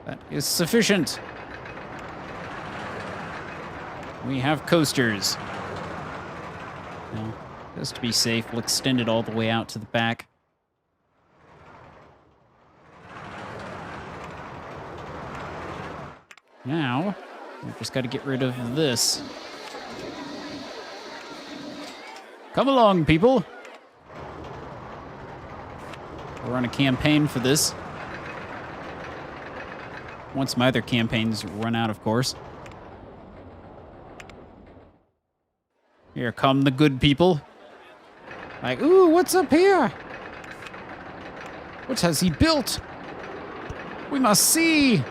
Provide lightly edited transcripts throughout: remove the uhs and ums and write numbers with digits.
That is sufficient. We have coasters. Now, just to be safe, we'll extend it all the way out to the back. Now, we've just got to get rid of this. Come along, people. We're on a campaign for this. Once my other campaigns run out, of course. Here come the good people. Like, ooh, what's up here? What has he built? We must see.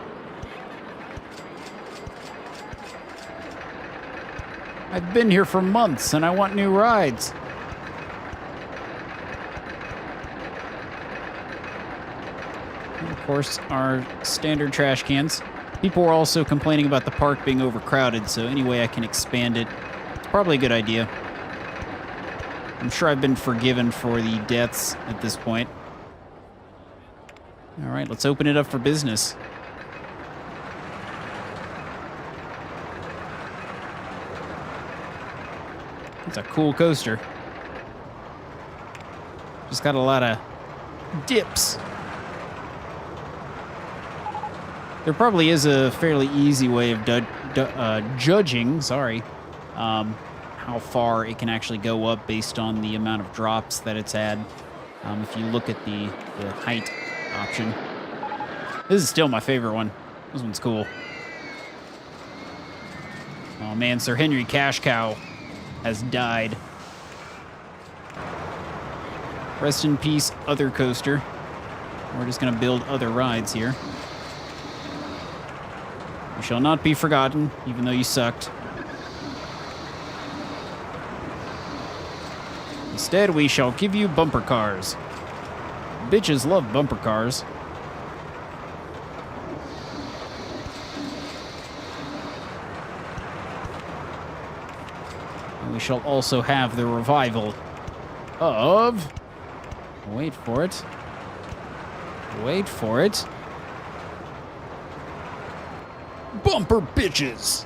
I've been here for months and I want new rides. And of course, our standard trash cans. People were also complaining about the park being overcrowded, so any way I can expand it, it's probably a good idea. I'm sure I've been forgiven for the deaths at this point. All right, let's open it up for business. It's a cool coaster. Just got a lot of dips. There probably is a fairly easy way of judging, how far it can actually go up based on the amount of drops that it's had. If you look at the height option. This is still my favorite one. This one's cool. Oh man, Sir Henry Cash Cow has died. Rest in peace, other coaster. We're just gonna build other rides here. You shall not be forgotten, even though you sucked. Instead, we shall give you bumper cars. Bitches love bumper cars. And we shall also have the revival of... Wait for it. Wait for it. Bumper Bitches!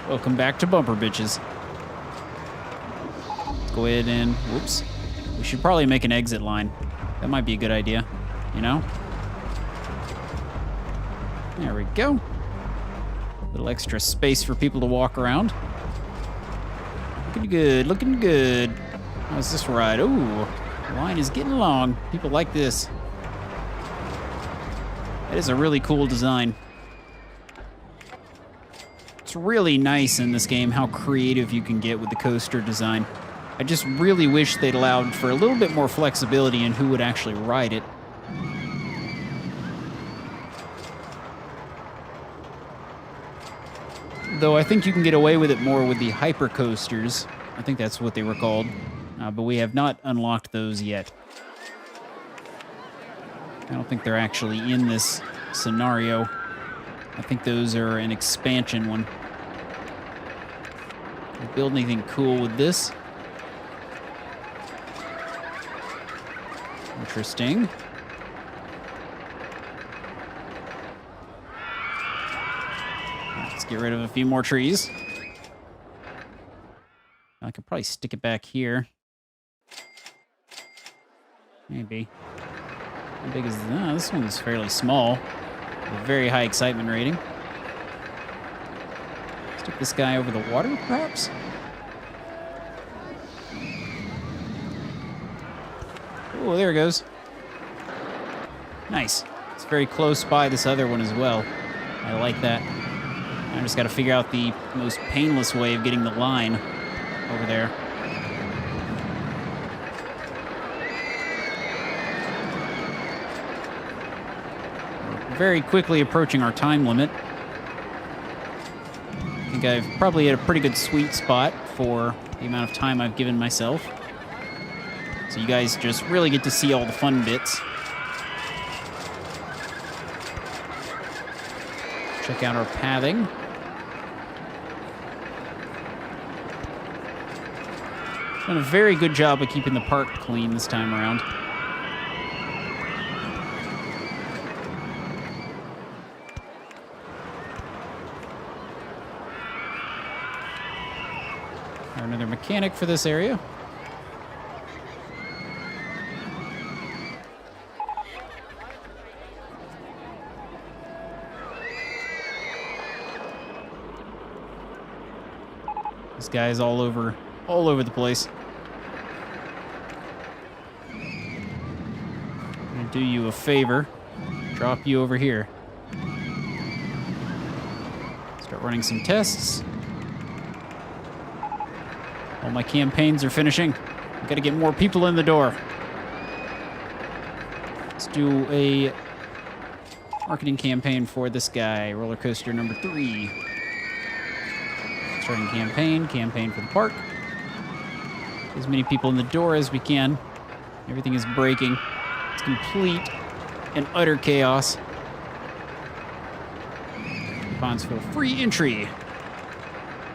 Welcome back to Bumper Bitches. Let's go ahead and... Whoops. We should probably make an exit line. That might be a good idea, you know? There we go. A little extra space for people to walk around. Looking good, looking good. How's this ride? Ooh, the line is getting long. People like this. That is a really cool design. It's really nice in this game how creative you can get with the coaster design. I just really wish they'd allowed for a little bit more flexibility in who would actually ride it. Though I think you can get away with it more with the hyper coasters. I think that's what they were called. But we have not unlocked those yet. I don't think they're actually in this scenario. I think those are an expansion one. Can we build anything cool with this? Interesting. Let's get rid of a few more trees. I could probably stick it back here. Maybe. How big is this? Oh, this one's fairly small. A very high excitement rating. Stick this guy over the water, perhaps? Oh, there it goes. Nice. It's very close by this other one as well. I like that. I just got to figure out the most painless way of getting the line over there. We're very quickly approaching our time limit. I think I've probably hit a pretty good sweet spot for the amount of time I've given myself. So you guys just really get to see all the fun bits. Check out our pathing. Done a very good job of keeping the park clean this time around. Another mechanic for this area. This guy's all over the place. I'm gonna do you a favor. Drop you over here. Start running some tests. All my campaigns are finishing. I've got to get more people in the door. Let's do a marketing campaign for this guy, RollerCoaster number 3. Starting campaign for the park. Get as many people in the door as we can. Everything is breaking. It's complete and utter chaos. Coupons for free entry.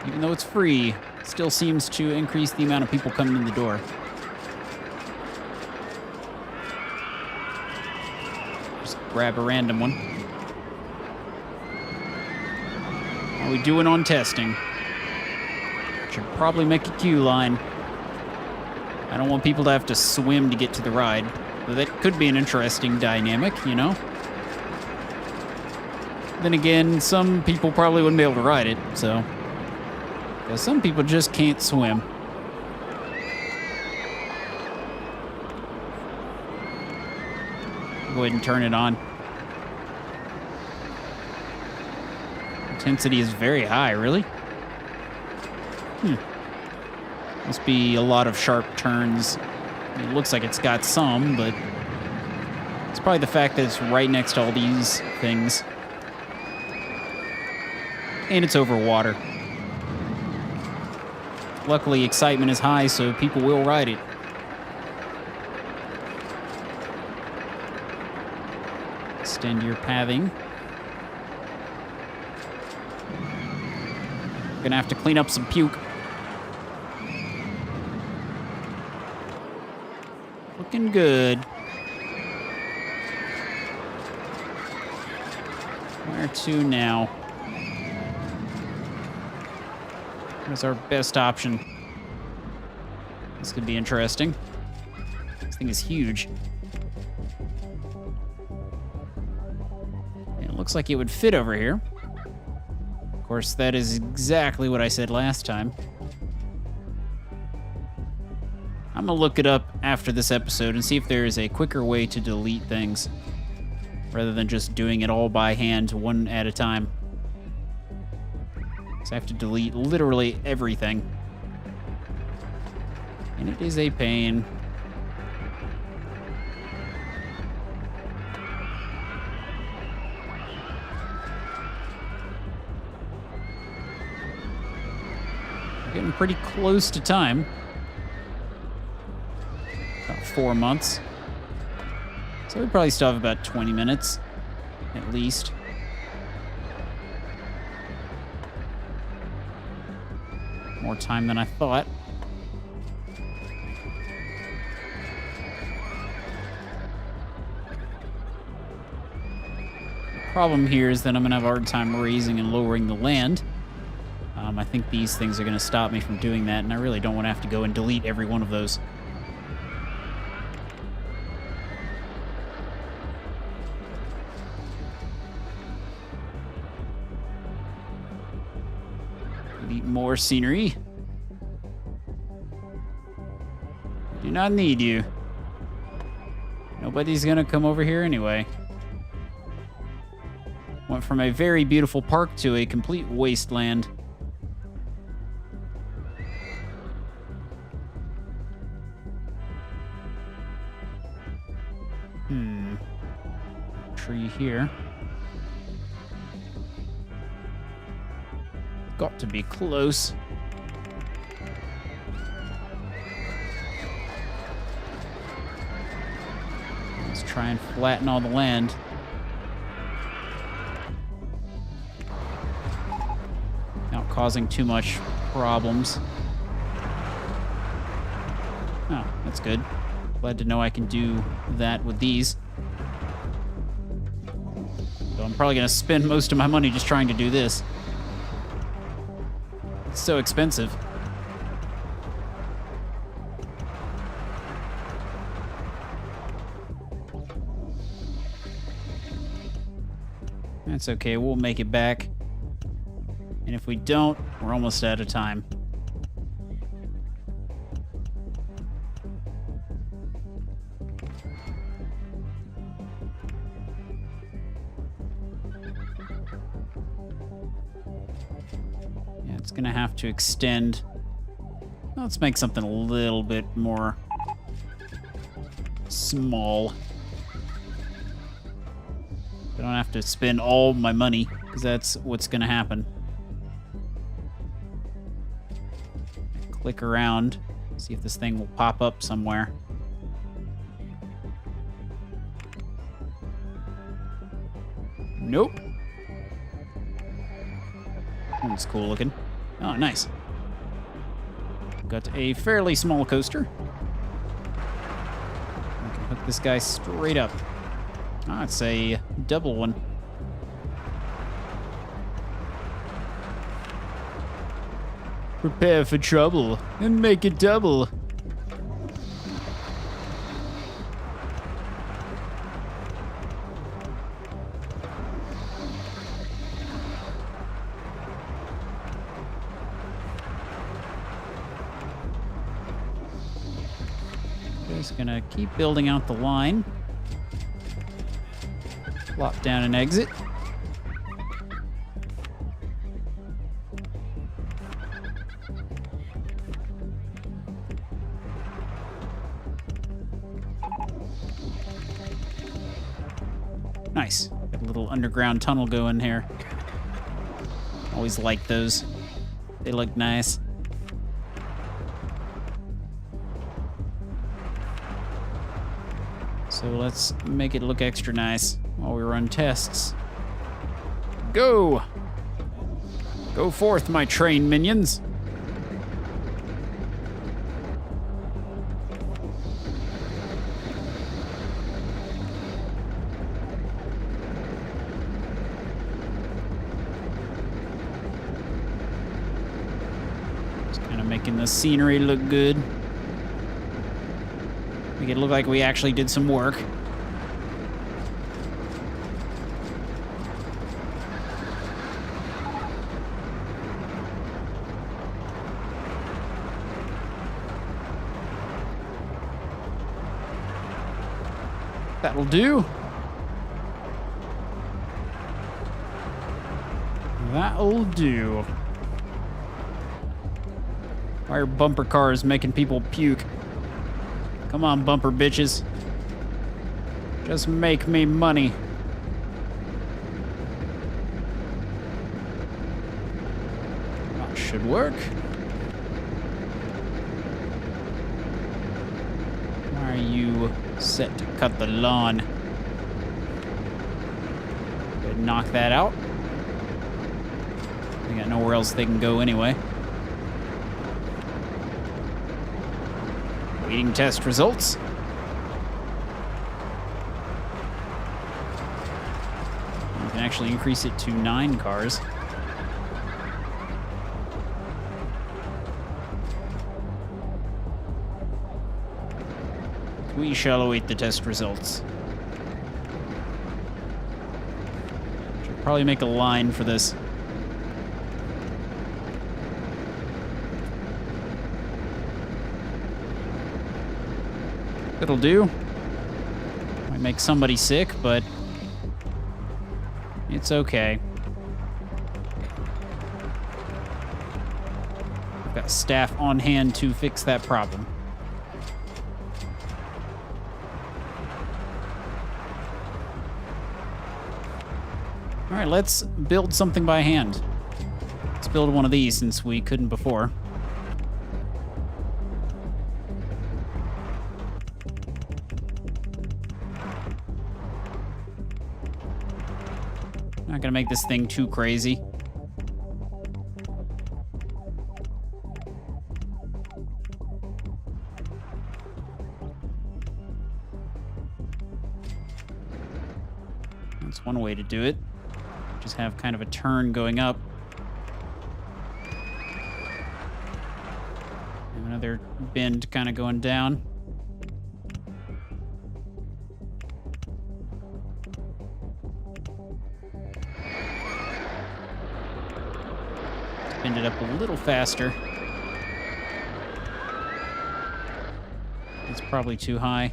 Even though it's free, it still seems to increase the amount of people coming in the door. Just grab a random one. How are we doing on testing? Should probably make a queue line. I don't want people to have to swim to get to the ride. Though that could be an interesting dynamic, you know? Then again, some people probably wouldn't be able to ride it, so... Because some people just can't swim. Go ahead and turn it on. Intensity is very high, really? Must be a lot of sharp turns. It looks like it's got some, but it's probably the fact that it's right next to all these things. And it's over water. Luckily, excitement is high, so people will ride it. Extend your pathing. Gonna have to clean up some puke. Looking good. Where to now? What's our best option? This could be interesting. This thing is huge. And it looks like it would fit over here. Of course, that is exactly what I said last time. I'm gonna look it up after this episode and see if there is a quicker way to delete things rather than just doing it all by hand, one at a time. So I have to delete literally everything. And it is a pain. We're getting pretty close to time. About 4 months. So we probably still have about 20 minutes, at least. More time than I thought. The problem here is that I'm gonna have a hard time raising and lowering the land. I think these things are gonna stop me from doing that, and I really don't want to have to go and delete every one of those. Delete more scenery. Do not need you. Nobody's gonna come over here anyway. Went from a very beautiful park to a complete wasteland. Tree here. Got to be close. Let's try and flatten all the land. Without causing too much problems. Oh, that's good. Glad to know I can do that with these. So I'm probably gonna spend most of my money just trying to do this. It's so expensive. That's okay, we'll make it back. And if we don't, we're almost out of time. Yeah, it's gonna have to extend. Let's make something a little bit more small. I don't have to spend all my money, because that's what's gonna happen. Click around, see if this thing will pop up somewhere. Nope. That one's cool looking. Oh, nice. Got a fairly small coaster. I can hook this guy straight up. Ah, it's a double one. Prepare for trouble and make it double. Just gonna keep building out the line. Plop down and exit. Nice. Got a little underground tunnel going here. Always like those. They look nice. So let's make it look extra nice while we run tests. Go! Go forth, my train minions. Just kind of making the scenery look good. Make it look like we actually did some work. That'll do. That'll do. Why are bumper cars making people puke? Come on, bumper bitches. Just make me money. That should work. Why are you set to cut the lawn? Go ahead and knock that out. They got nowhere else they can go anyway. Waiting test results. You can actually increase it to 9 cars. We shall await the test results. Should probably make a line for this. It'll do. Might make somebody sick, but it's okay. I've got staff on hand to fix that problem. All right, let's build something by hand. Let's build one of these since we couldn't before. Not gonna make this thing too crazy. That's one way to do it. Just have kind of a turn going up. And another bend kind of going down. landed up a little faster. It's probably too high.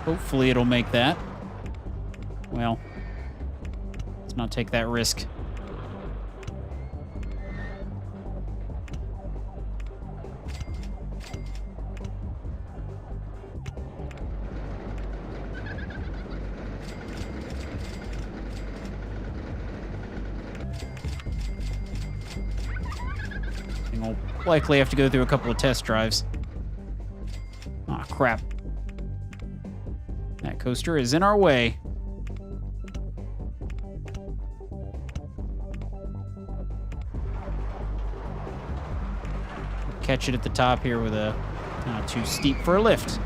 Hopefully it'll make that. Well, let's not take that risk. And we'll likely have to go through a couple of test drives. Aw, crap. That coaster is in our way. Catch it at the top here with a not too steep for a lift.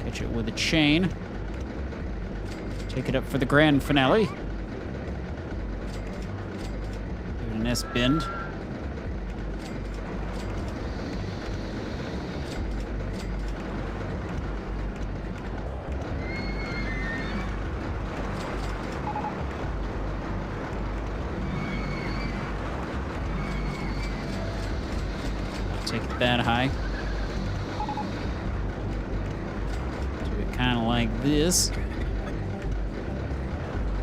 Catch it with a chain. Take it up for the grand finale. Give it an S-bend. Take it that high. Do it kind of like this.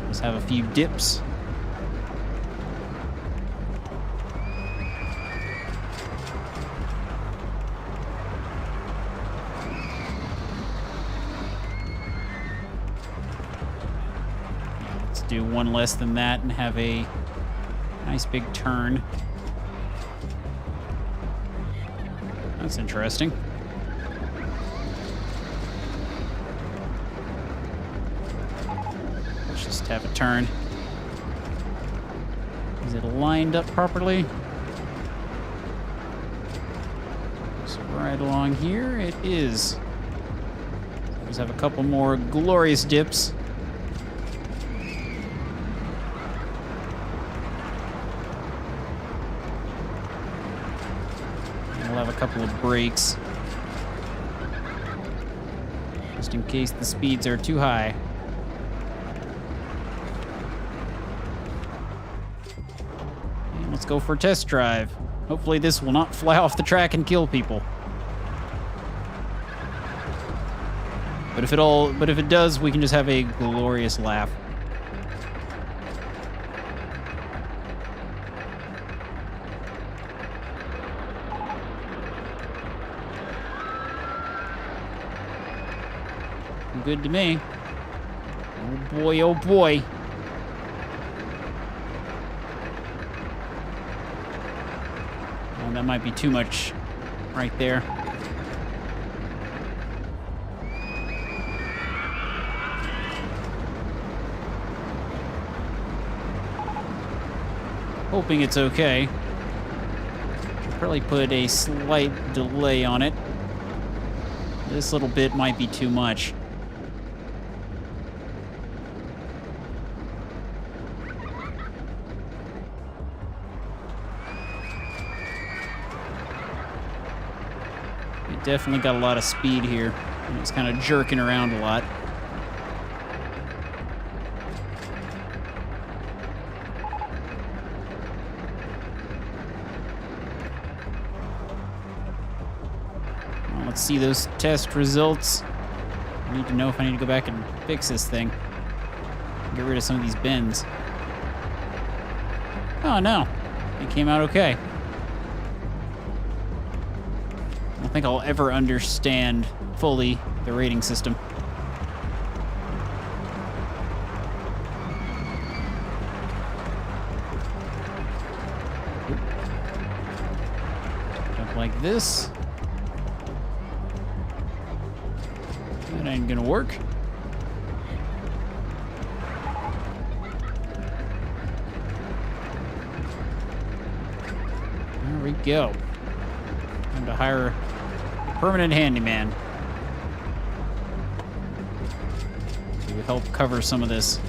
Let's have a few dips. Let's do one less than that and have a nice big turn. That's interesting. Let's just have a turn. Is it lined up properly? So right along here, it is. Let's have a couple more glorious dips. We'll have a couple of breaks, just in case the speeds are too high. And let's go for a test drive. Hopefully this will not fly off the track and kill people. But if it does, we can just have a glorious laugh. Good to me. Oh boy, oh boy. Oh, that might be too much right there. Hoping it's okay. Should probably put a slight delay on it. This little bit might be too much. Definitely got a lot of speed here. And it's kind of jerking around a lot. Well, let's see those test results. I need to know if I need to go back and fix this thing. Get rid of some of these bends. Oh no, it came out okay. I don't think I'll ever understand fully the rating system. Jump like this. That ain't gonna work. There we go. Time to hire a permanent handyman. help cover some of this.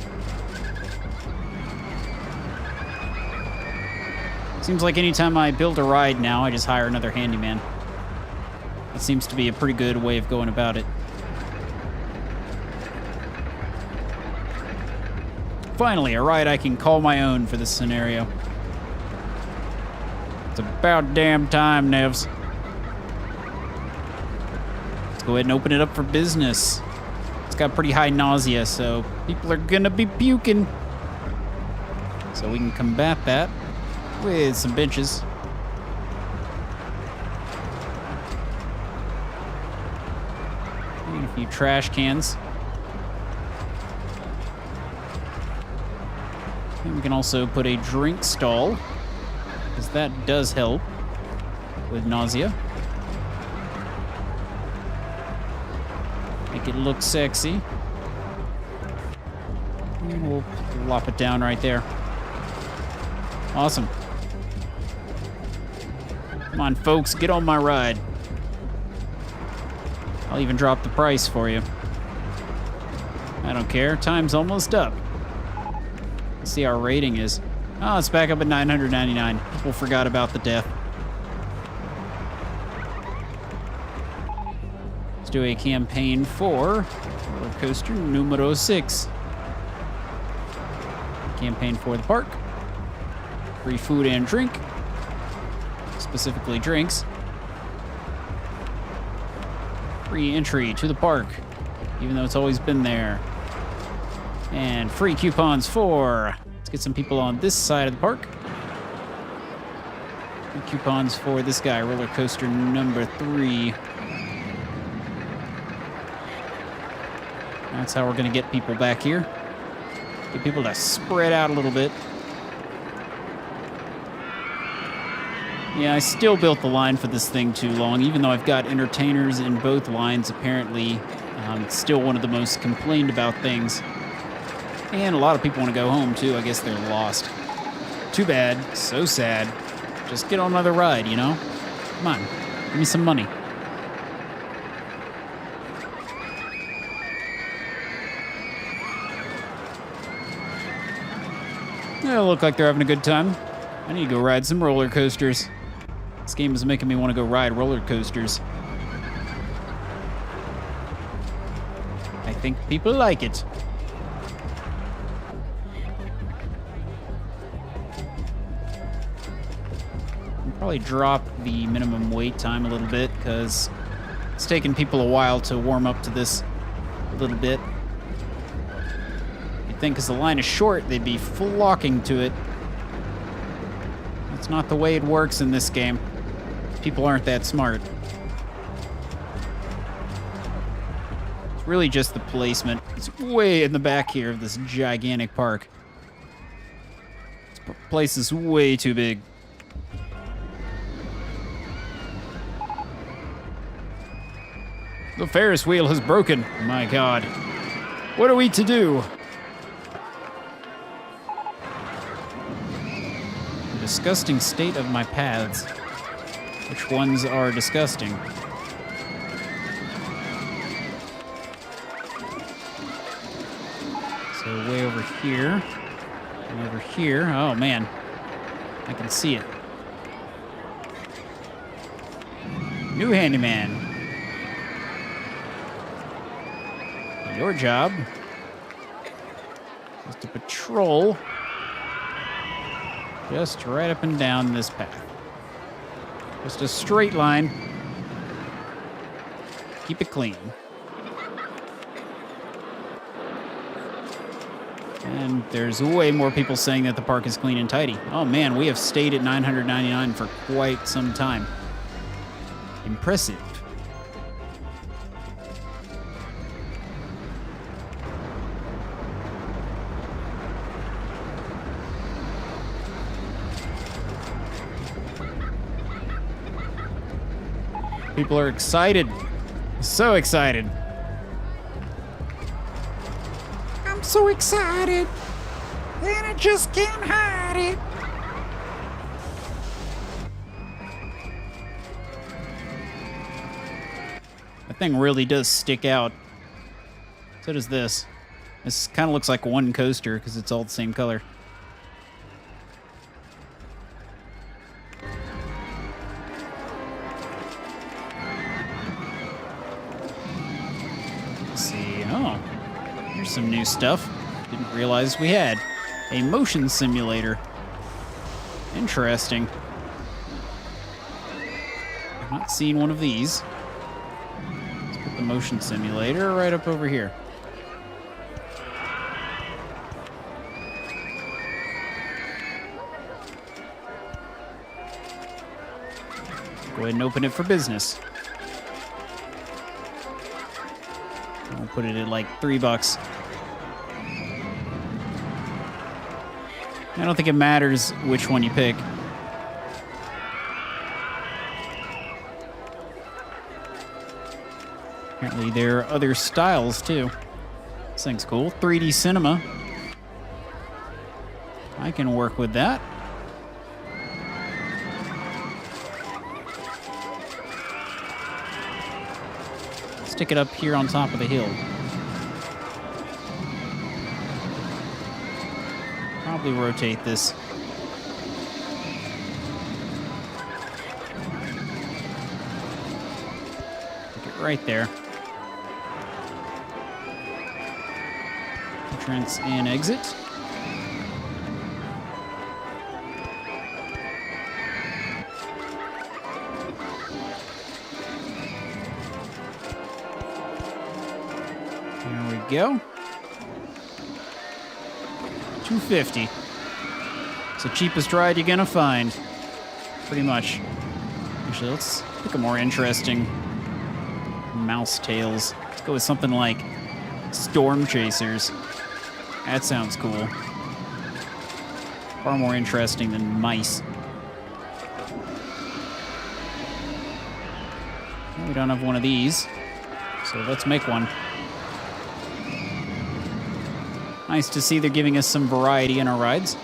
Seems like anytime I build a ride now, I just hire another handyman. That seems to be a pretty good way of going about it. Finally, a ride I can call my own for this scenario. It's about damn time, Nevs. Let's go ahead and open it up for business. It's got pretty high nausea, so people are gonna be puking. So we can combat that with some benches. And a few trash cans. And we can also put a drink stall, because that does help with nausea. Make it look sexy. And we'll plop it down right there. Awesome. Come on, folks, get on my ride. I'll even drop the price for you. I don't care. Time's almost up. Let's see our rating is. Oh, it's back up at 999. People forgot about the death. Let's do a campaign for RollerCoaster numero 6. Campaign for the park. Free food and drink. Specifically drinks. Free entry to the park, even though it's always been there. And free coupons for... Let's get some people on this side of the park. Free coupons for this guy, RollerCoaster number 3. That's how we're going to get people back here. Get people to spread out a little bit. Yeah, I still built the line for this thing too long, even though I've got entertainers in both lines, apparently. It's still one of the most complained about things. And a lot of people want to go home, too. I guess they're lost. Too bad. So sad. Just get on another ride, you know? Come on. Give me some money. They look like they're having a good time. I need to go ride some roller coasters. This game is making me want to go ride roller coasters. I think people like it. I'll probably drop the minimum wait time a little bit because it's taking people a while to warm up to this a little bit. You'd think because the line is short, they'd be flocking to it. That's not the way it works in this game. People aren't that smart. It's really just the placement. It's way in the back here of this gigantic park. This place is way too big. The Ferris wheel has broken. My God. What are we to do? The disgusting state of my paths. Which ones are disgusting? So way over here. And over here. Oh, man. I can see it. New handyman. Your job is to patrol just right up and down this path. Just a straight line. Keep it clean. And there's way more people saying that the park is clean and tidy. Oh man, we have stayed at 999 for quite some time. Impressive. People are excited. So excited. I'm so excited. And I just can't hide it. That thing really does stick out. So does this. This kind of looks like one coaster because it's all the same color. Let's see. Oh, here's some new stuff. Didn't realize we had a motion simulator. Interesting. I've not seen one of these. Let's put the motion simulator right up over here. Go ahead and open it for business. I'll put it at like $3. I don't think it matters which one you pick. Apparently there are other styles too. This thing's cool. 3D cinema. I can work with that. Stick it up here on top of the hill. Probably rotate this. Stick it right there. Entrance and exit. There we go. $2.50. It's the cheapest ride you're gonna find. Pretty much. Actually, let's pick a more interesting mouse tails. Let's go with something like Storm Chasers. That sounds cool. Far more interesting than mice. We don't have one of these, so let's make one. Nice to see they're giving us some variety in our rides.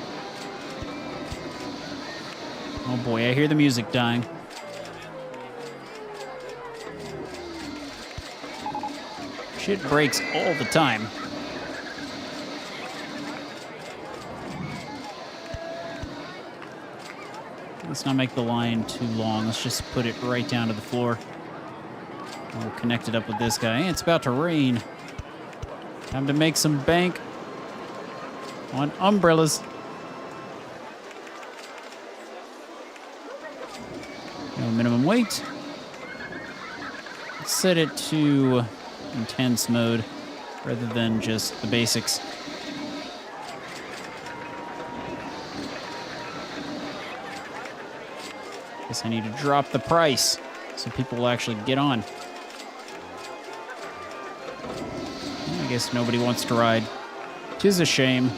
Oh boy, I hear the music dying. Shit breaks all the time. Let's not make the line too long. Let's just put it right down to the floor. We'll connect it up with this guy. Hey, it's about to rain. Time to make some bank on umbrellas. No minimum weight. Let's set it to intense mode rather than just the basics. Guess I need to drop the price so people will actually get on. I guess nobody wants to ride. 'Tis a shame.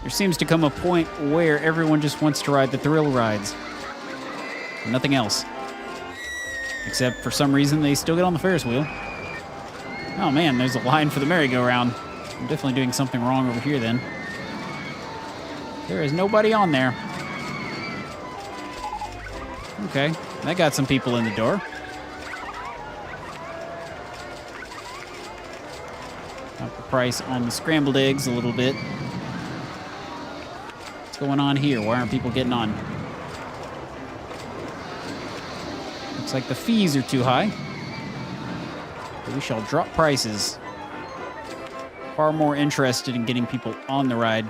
There seems to come a point where everyone just wants to ride the thrill rides. Nothing else. Except for some reason they still get on the Ferris wheel. Oh man, there's a line for the merry-go-round. I'm definitely doing something wrong over here then. There is nobody on there. Okay, that got some people in the door. Up the price on the scrambled eggs a little bit. What's going on here? Why aren't people getting on? Looks like the fees are too high. But we shall drop prices. Far more interested in getting people on the ride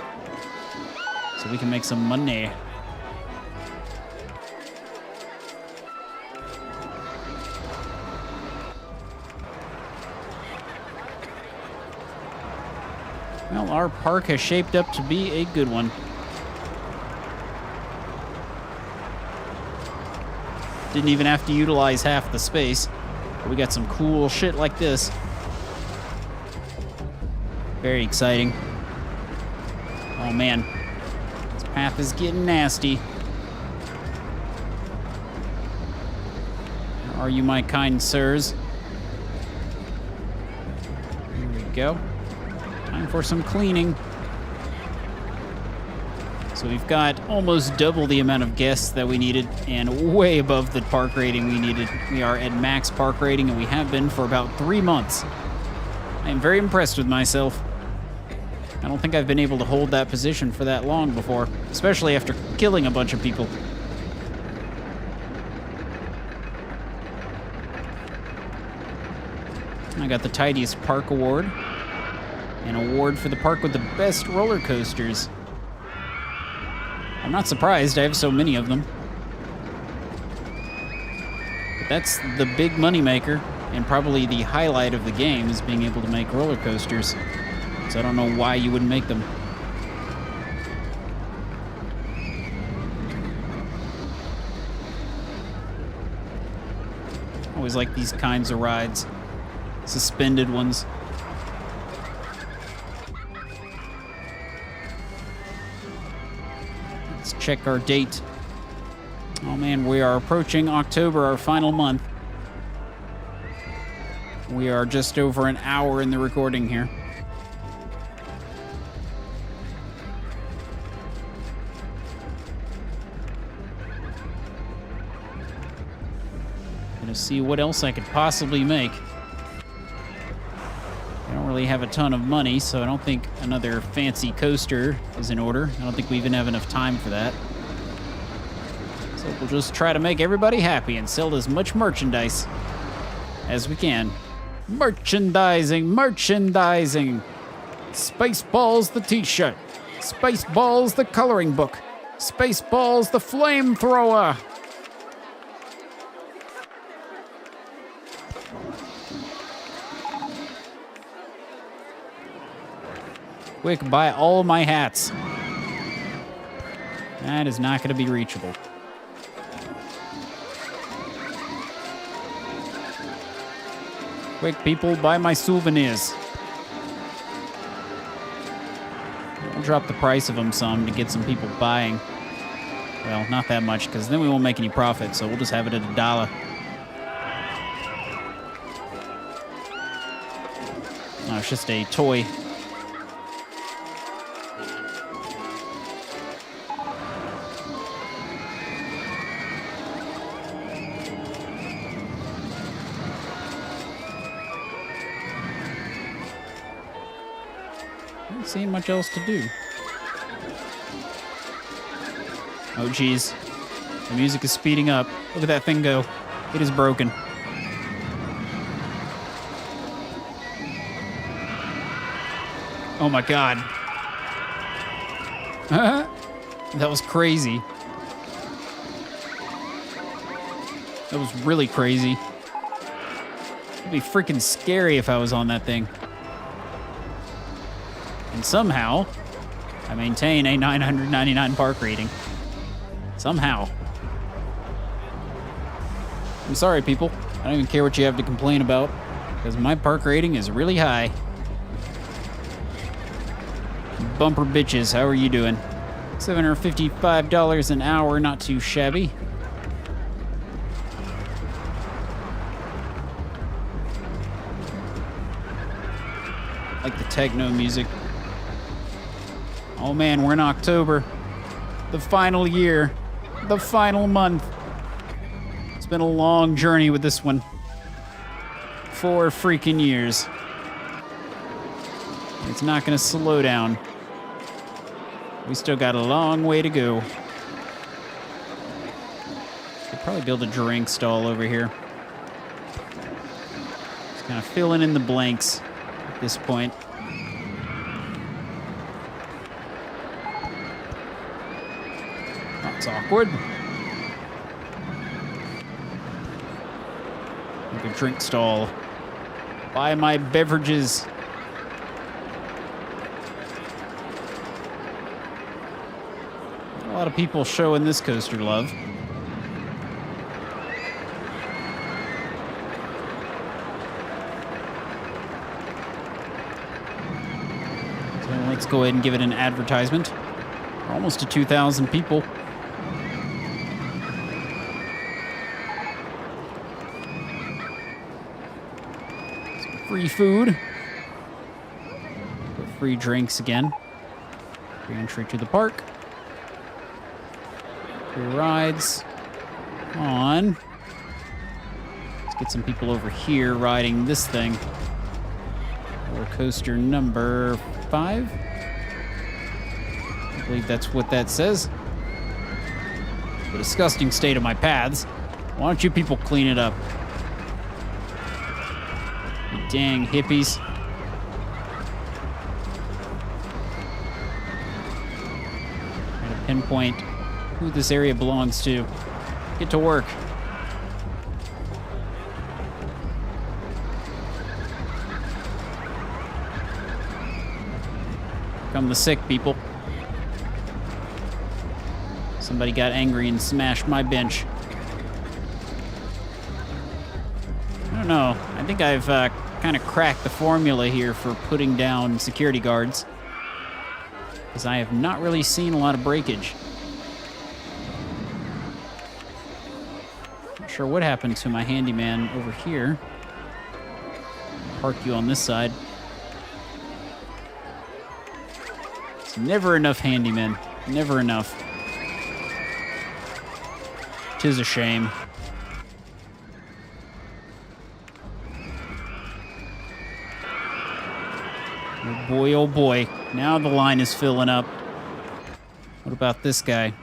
so we can make some money. Well, our park has shaped up to be a good one. Didn't even have to utilize half the space. But we got some cool shit like this. Very exciting. Oh man, this path is getting nasty. Where are you, my kind sirs? Here we go. Time for some cleaning. So we've got almost double the amount of guests that we needed and way above the park rating we needed. We are at max park rating and we have been for about 3 months. I am very impressed with myself. I don't think I've been able to hold that position for that long before, especially after killing a bunch of people. I got the tidiest park award, an award for the park with the best roller coasters. I'm not surprised, I have so many of them. But that's the big moneymaker, and probably the highlight of the game is being able to make roller coasters. So I don't know why you wouldn't make them. Always like these kinds of rides. Suspended ones. Let's check our date. Oh man, we are approaching October, our final month. We are just over an hour in the recording here. Gonna see what else I could possibly make. I don't really have a ton of money, so I don't think another fancy coaster is in order. I don't think we even have enough time for that. So we'll just try to make everybody happy and sell as much merchandise as we can. Merchandising, merchandising. Spaceballs the t-shirt. Spaceballs the coloring book. Spaceballs the flamethrower. Quick, buy all my hats. That is not going to be reachable. Quick, people, buy my souvenirs. I'll drop the price of them some to get some people buying. Well, not that much, because then we won't make any profit, so we'll just have it at $1. No, it's just a toy. Seeing much else to do. Oh geez, the music is speeding up. Look at that thing go. It is broken. Oh my god. That was crazy. That was really crazy. It'd be freaking scary if I was on that thing. And somehow, I maintain a 999 park rating. Somehow. I'm sorry, people. I don't even care what you have to complain about, because my park rating is really high. Bumper bitches, how are you doing? $755 an hour, not too shabby. Like the techno music. Oh man, we're in October. The final year. The final month. It's been a long journey with this one. 4 freaking years. It's not gonna slow down. We still got a long way to go. Could probably build a drink stall over here. Just kind of filling in the blanks at this point. That's awkward. Make a drink stall. Buy my beverages. A lot of people showing this coaster love. So let's go ahead and give it an advertisement. We're almost to 2,000 people. Free food. Free drinks again. Free entry to the park. Free rides. Come on. Let's get some people over here riding this thing. Roller coaster number 5. I believe that's what that says. The disgusting state of my paths. Why don't you people clean it up? You dang hippies. Trying to pinpoint who this area belongs to. Get to work. Come the sick people. Somebody got angry and smashed my bench. I don't know. I think I've kind of cracked the formula here for putting down security guards, because I have not really seen a lot of breakage. Not sure what happened to my handyman over here. Park you on this side. It's never enough handymen. Never enough. 'Tis a shame. Oh boy, oh boy. Now the line is filling up. What about this guy?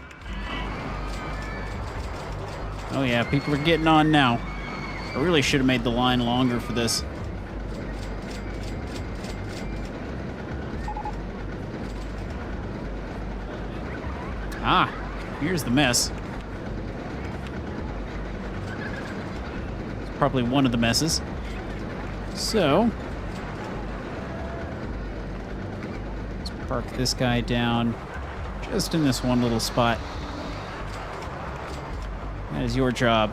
Oh yeah, people are getting on now. I really should have made the line longer for this. Ah, here's the mess. It's probably one of the messes. So, let's park this guy down just in this one little spot. That is your job.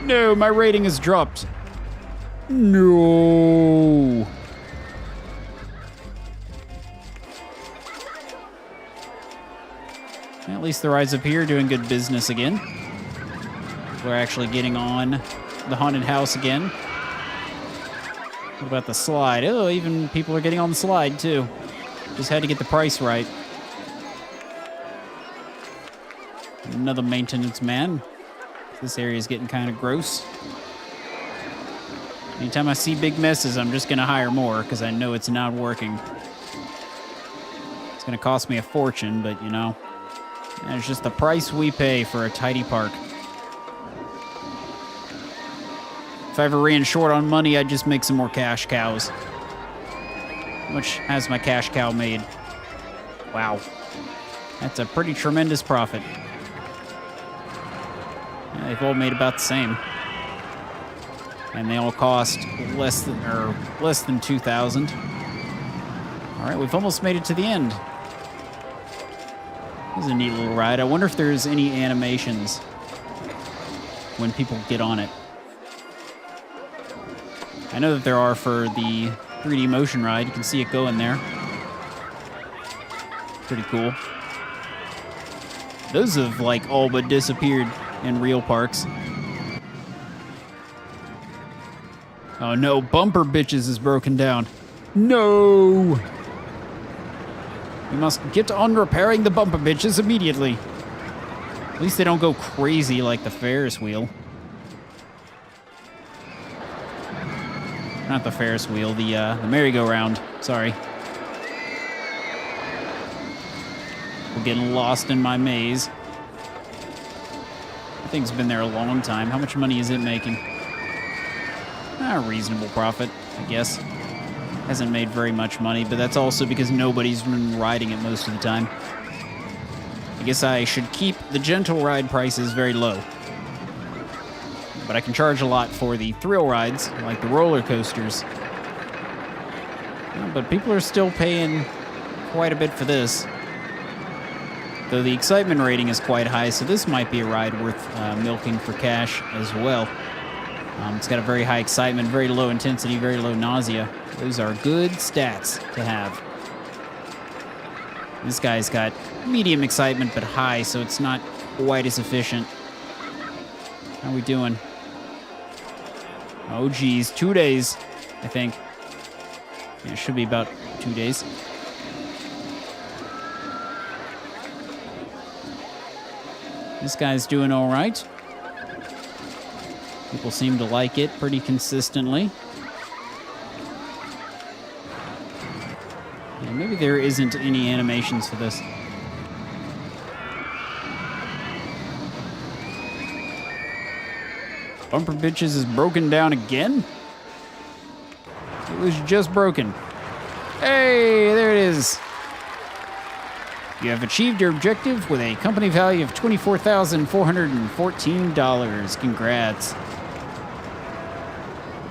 No, my rating has dropped. No. At least the rides up here are doing good business again. We're actually getting on the haunted house again. What about the slide? Oh, even people are getting on the slide too. Just had to get the price right. Another maintenance man. This area is getting kind of gross. Anytime I see big messes, I'm just going to hire more because I know it's not working. It's going to cost me a fortune, but you know, it's just the price we pay for a tidy park. If I ever ran short on money, I'd just make some more cash cows. How much has my cash cow made? Wow. That's a pretty tremendous profit. Yeah, they've all made about the same. And they all cost less than $2,000. All right, we've almost made it to the end. This is a neat little ride. I wonder if there's any animations when people get on it. I know that there are for the 3D motion ride. You can see it going there. Pretty cool. Those have like all but disappeared in real parks. Oh no, Bumper Bitches is broken down. No! We must get on repairing the Bumper Bitches immediately. At least they don't go crazy like the Ferris wheel. Not the Ferris wheel, the merry-go-round. Sorry. We're getting lost in my maze. That thing's been there a long time. How much money is it making? A reasonable profit, I guess. Hasn't made very much money, but that's also because nobody's been riding it most of the time. I guess I should keep the gentle ride prices very low. But I can charge a lot for the thrill rides, like the roller coasters. Yeah, but people are still paying quite a bit for this. Though the excitement rating is quite high, so this might be a ride worth milking for cash as well. It's got a very high excitement, very low intensity, very low nausea. Those are good stats to have. This guy's got medium excitement, but high, so it's not quite as efficient. How are we doing? Oh, geez. 2 days, I think. Yeah, it should be about 2 days. This guy's doing all right. People seem to like it pretty consistently. Yeah, maybe there isn't any animations for this. Bumper Bitches is broken down again? It was just broken. Hey, there it is. You have achieved your objective with a company value of $24,414. Congrats.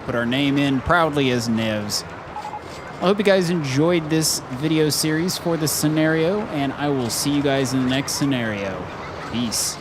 Put our name in proudly as Nevs. I hope you guys enjoyed this video series for this scenario, and I will see you guys in the next scenario. Peace.